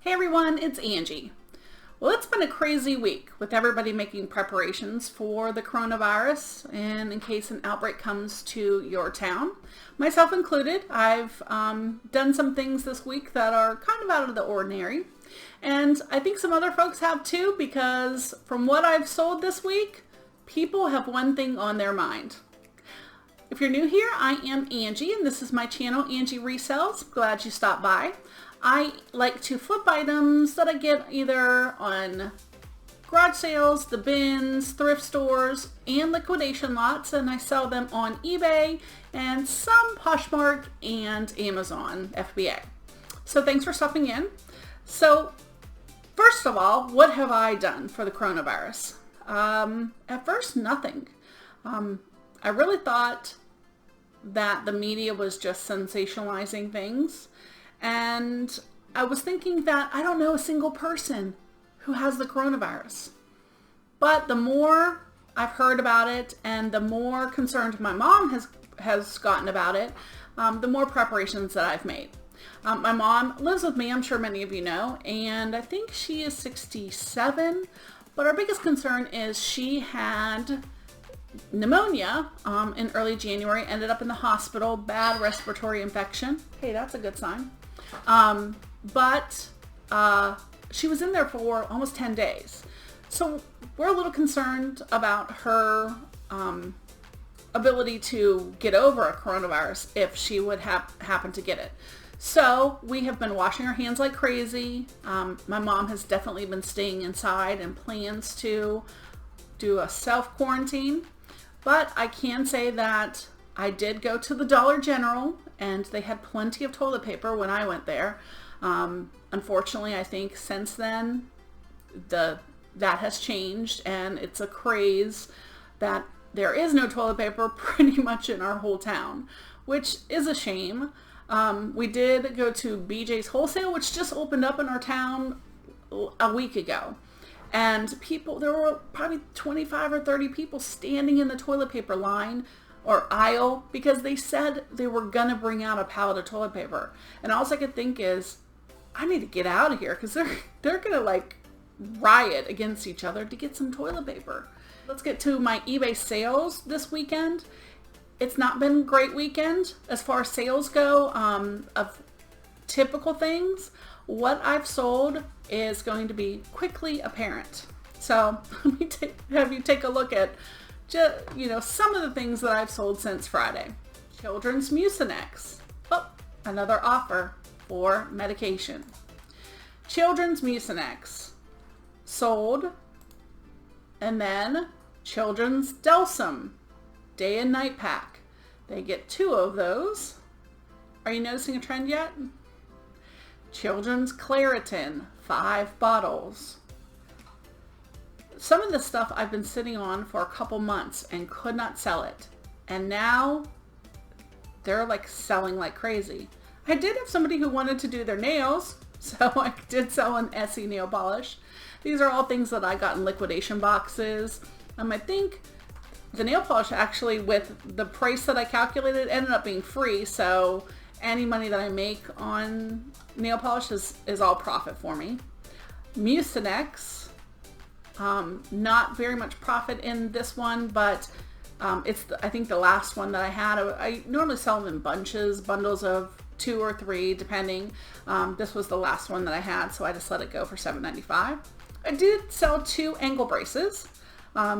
Hey everyone, it's Angie. Well, it's been a crazy week with everybody making preparations for the coronavirus and in case an outbreak comes to your town. Myself included, I've done some things this week that are kind of out of the ordinary. And I think some other folks have too, because from what I've sold this week, people have one thing on their mind. If you're new here, I am Angie and this is my channel, Angie Resells. Glad you stopped by. I like to flip items that I get either on garage sales, the bins, thrift stores, and liquidation lots, and I sell them on eBay and some Poshmark and Amazon FBA. So thanks for stopping in. So first of all, what have I done for the coronavirus? At first, nothing. I really thought that the media was just sensationalizing things. And I was thinking that I don't know a single person who has the coronavirus. But the more I've heard about it and the more concerned my mom has gotten about it, the more preparations that I've made. My mom lives with me, I'm sure many of you know, and I think she is 67. But our biggest concern is she had pneumonia in early January, ended up in the hospital, bad respiratory infection. Hey, that's a good sign. But she was in there for almost 10 days. So we're a little concerned about her ability to get over a coronavirus if she would happen to get it. So we have been washing our hands like crazy. My mom has definitely been staying inside and plans to do a self-quarantine. But I can say that I did go to the Dollar General and they had plenty of toilet paper when I went there. Unfortunately, I think since then that has changed and it's a craze that there is no toilet paper pretty much in our whole town, which is a shame. We did go to BJ's Wholesale, which just opened up in our town a week ago. And there were probably 25 or 30 people standing in the toilet paper line or aisle because they said they were going to bring out a pallet of toilet paper. And all I could think is, I need to get out of here because they're going to like riot against each other to get some toilet paper. Let's get to my eBay sales this weekend. It's not been a great weekend as far as sales go of typical things. What I've sold is going to be quickly apparent. So let me have you take a look at some of the things that I've sold since Friday. Children's Mucinex. Oh, another offer for medication. Children's Mucinex sold, and then Children's Delsum day and night pack. They get 2 of those. Are you noticing a trend yet? Children's Claritin, 5 bottles. Some of this stuff I've been sitting on for a couple months and could not sell it. And now they're like selling like crazy. I did have somebody who wanted to do their nails, so I did sell an Essie nail polish. These are all things that I got in liquidation boxes. I think the nail polish actually, with the price that I calculated, ended up being free, so any money that I make on nail polish is all profit for me. Mucinex, not very much profit in this one, but it's I think the last one that I had. I normally sell them in bundles of 2 or 3 depending. This was the last one that I had, so I just let it go for $7.95. I did sell 2 ankle braces.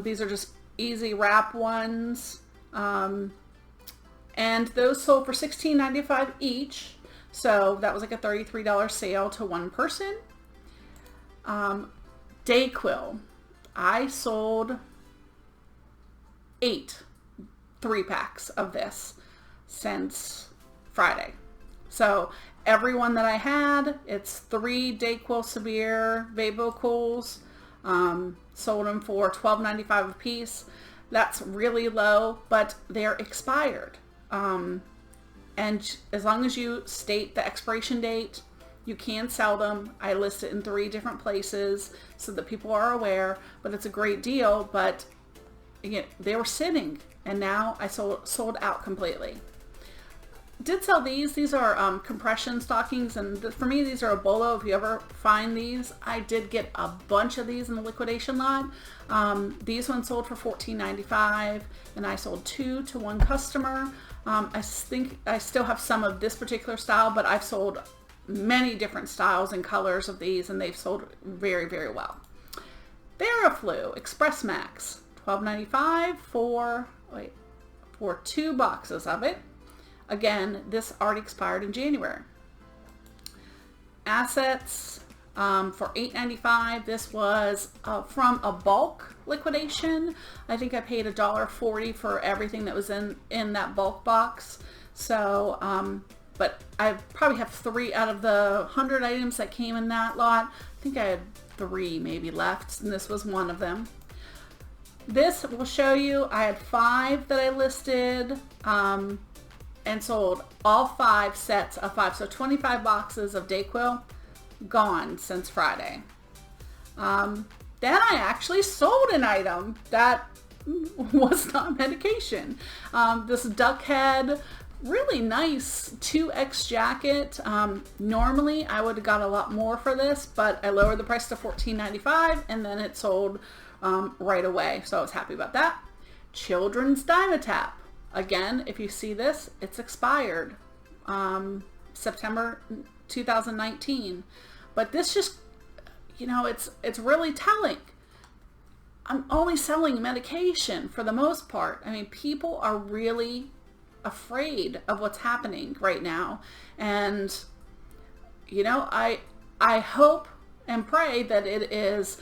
These are just easy wrap ones. And those sold for $16.95 each. So that was like a $33 sale to one person. Dayquil. I sold 8 3-packs of this since Friday. So every one that I had, it's 3 Dayquil Severe Vapocools. Sold them for $12.95 a piece. That's really low, but they're expired. And as long as you state the expiration date, you can sell them. I list it in 3 different places so that people are aware, but it's a great deal. But again, they were sitting and now I sold out completely. did sell these. These are compression stockings, and for me, these are a bolo. If you ever find these, I did get a bunch of these in the liquidation lot. These ones sold for $14.95, and I sold 2 to one customer. I think I still have some of this particular style, but I've sold many different styles and colors of these, and they've sold very, very well. Theraflu Express Max, $12.95 for 2 boxes of it. Again, this already expired in January. Assets for $8.95. This was from a bulk liquidation. I think I paid $1.40 for everything that was in that bulk box. So, but I probably have 3 out of the 100 items that came in that lot. I think I had 3 maybe left, and this was one of them. This will show you I had 5 that I listed and sold all 5 sets of 5. So 25 boxes of Dayquil gone since Friday. Then I actually sold an item that was not medication. This duck head, really nice 2X jacket. Normally I would have got a lot more for this, but I lowered the price to $14.95, and then it sold right away. So I was happy about that. Children's Dymatap. Again, if you see this, it's expired September 2019. But this just, you know, it's really telling. I'm only selling medication for the most part. I mean, people are really afraid of what's happening right now. And, you know, I hope and pray that it is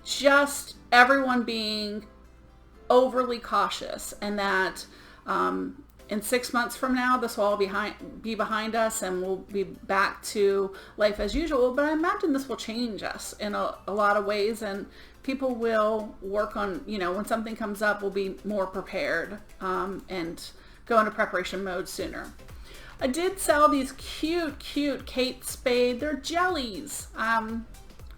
just everyone being overly cautious, and that in 6 months from now this will all be behind us and we'll be back to life as usual. But I imagine this will change us in a lot of ways, and people will work on, you know, when something comes up, we'll be more prepared and go into preparation mode sooner. I did sell these cute Kate Spade. They're jellies.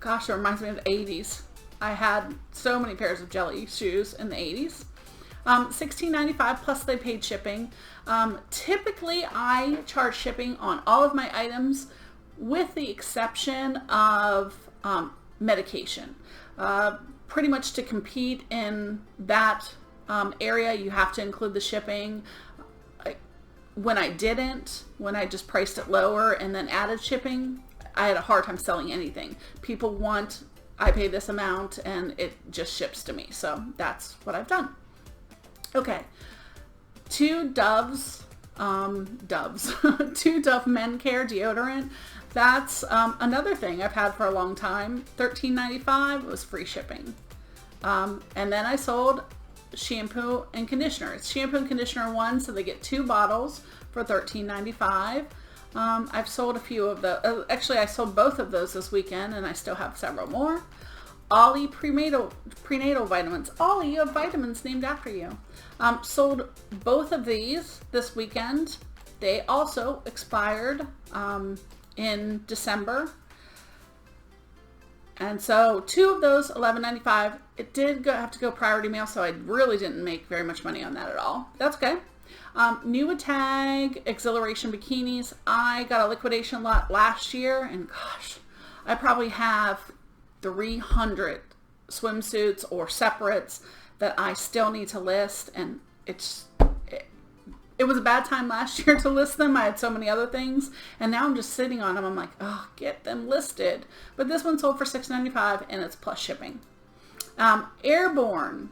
Gosh, it reminds me of the 80s. I had so many pairs of jelly shoes in the 80s. $16.95 plus they paid shipping. Typically I charge shipping on all of my items with the exception of medication. Pretty much to compete in that area, you have to include the shipping. When I just priced it lower and then added shipping, I had a hard time selling anything. People want, I pay this amount and it just ships to me. So that's what I've done. Okay. 2 Doves, 2 Dove Men Care deodorant. That's another thing I've had for a long time. $13.95 was free shipping. And then I sold shampoo and conditioner. It's shampoo and conditioner one, so they get 2 bottles for $13.95. I've sold a few of the, actually I sold both of those this weekend, and I still have several more. Ollie prenatal vitamins. Ollie, you have vitamins named after you. Sold both of these this weekend. They also expired in December. And so 2 of those, $11.95. It did have to go priority mail, so I really didn't make very much money on that at all. That's okay. Nuitag Exhilaration Bikinis. I got a liquidation lot last year, and gosh, I probably have 300 swimsuits or separates that I still need to list, and it was a bad time last year to list them. I had so many other things, and now I'm just sitting on them. I'm like, oh, get them listed. But this one sold for $6.95, and it's plus shipping. Airborne.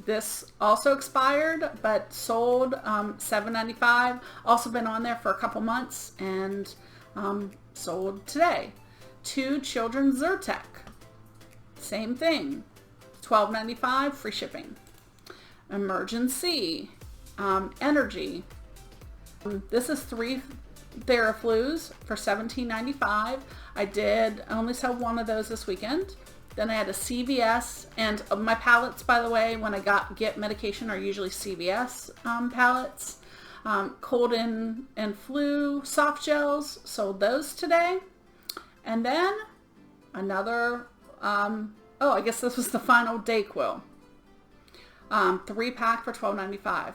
This also expired, but sold $7.95. Also been on there for a couple months, and sold today. 2 Children's Zyrtec. Same thing. $12.95, free shipping. Emergency. Energy. This is 3 Theraflus for $17.95. I only sell one of those this weekend. Then I had a CVS, and my pallets, by the way, when I get medication, are usually CVS pallets. Cold and flu soft gels, sold those today. And then another, I guess this was the final Dayquil. 3-pack for $12.95.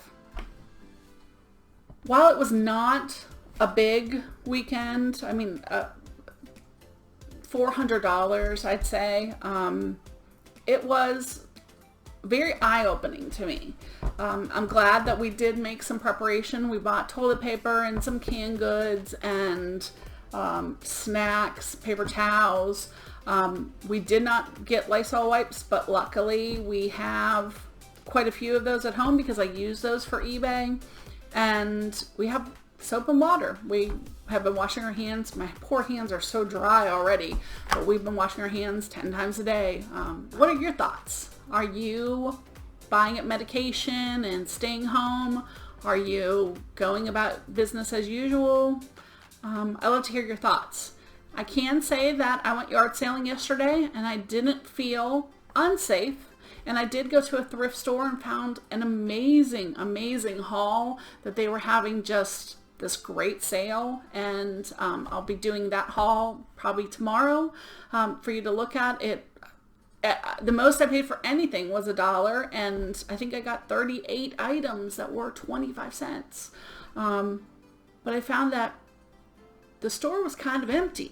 while it was not a big weekend, I mean, $400, I'd say, it was very eye-opening to me. I'm glad that we did make some preparation. We bought toilet paper and some canned goods and snacks, paper towels. We did not get Lysol wipes, but luckily we have quite a few of those at home because I use those for eBay. And we have soap and water. We have been washing our hands. My poor hands are so dry already, but we've been washing our hands 10 times a day. What are your thoughts? Are you buying up medication and staying home? Are you going about business as usual? I love to hear your thoughts. I can say that I went yard sailing yesterday and I didn't feel unsafe. And I did go to a thrift store and found an amazing, amazing haul that they were having just this great sale. And I'll be doing that haul probably tomorrow for you to look at. The most I paid for anything was $1, and I think I got 38 items that were 25 cents. But I found that the store was kind of empty.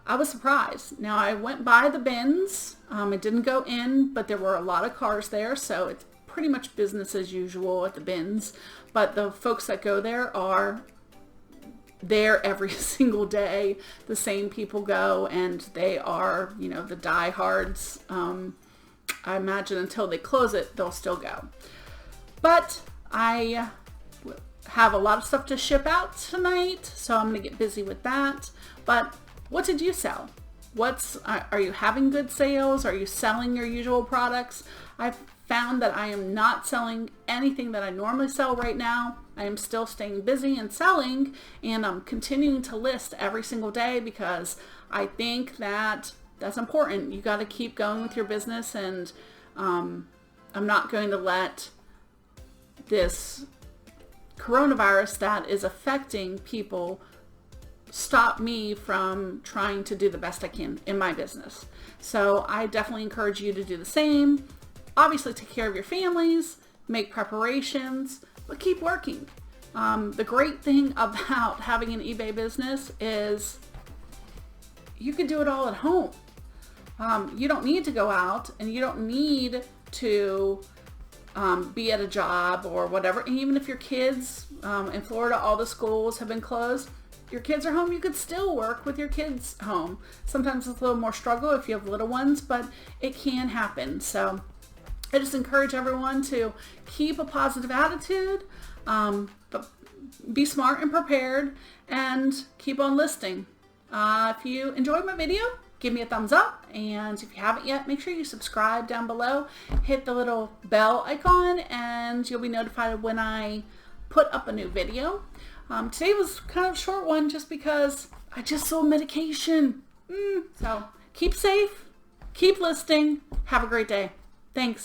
I was surprised. Now I went by the bins. I didn't go in, but there were a lot of cars there, so it's pretty much business as usual at the bins. But the folks that go there are there every single day. The same people go, and they are, the diehards. I imagine until they close it, they'll still go. But I have a lot of stuff to ship out tonight, so I'm going to get busy with that. But what did you sell? Are you having good sales? Are you selling your usual products? I've found that I am not selling anything that I normally sell right now. I am still staying busy and selling, and I'm continuing to list every single day because I think that that's important. You got to keep going with your business, and I'm not going to let this coronavirus that is affecting people stop me from trying to do the best I can in my business. So I definitely encourage you to do the same. Obviously take care of your families, make preparations, but keep working. The great thing about having an eBay business is you can do it all at home. You don't need to go out, and you don't need to be at a job or whatever. And even if your kids, in Florida, all the schools have been closed, your kids are home, you could still work with your kids home. Sometimes it's a little more struggle if you have little ones, but it can happen. So I just encourage everyone to keep a positive attitude, but be smart and prepared, and keep on listing. If you enjoyed my video, give me a thumbs up, and if you haven't yet, make sure you subscribe down below. Hit the little bell icon, and you'll be notified when I put up a new video. Today was kind of a short one just because I just sold medication. So keep safe, keep listing, have a great day. Thanks.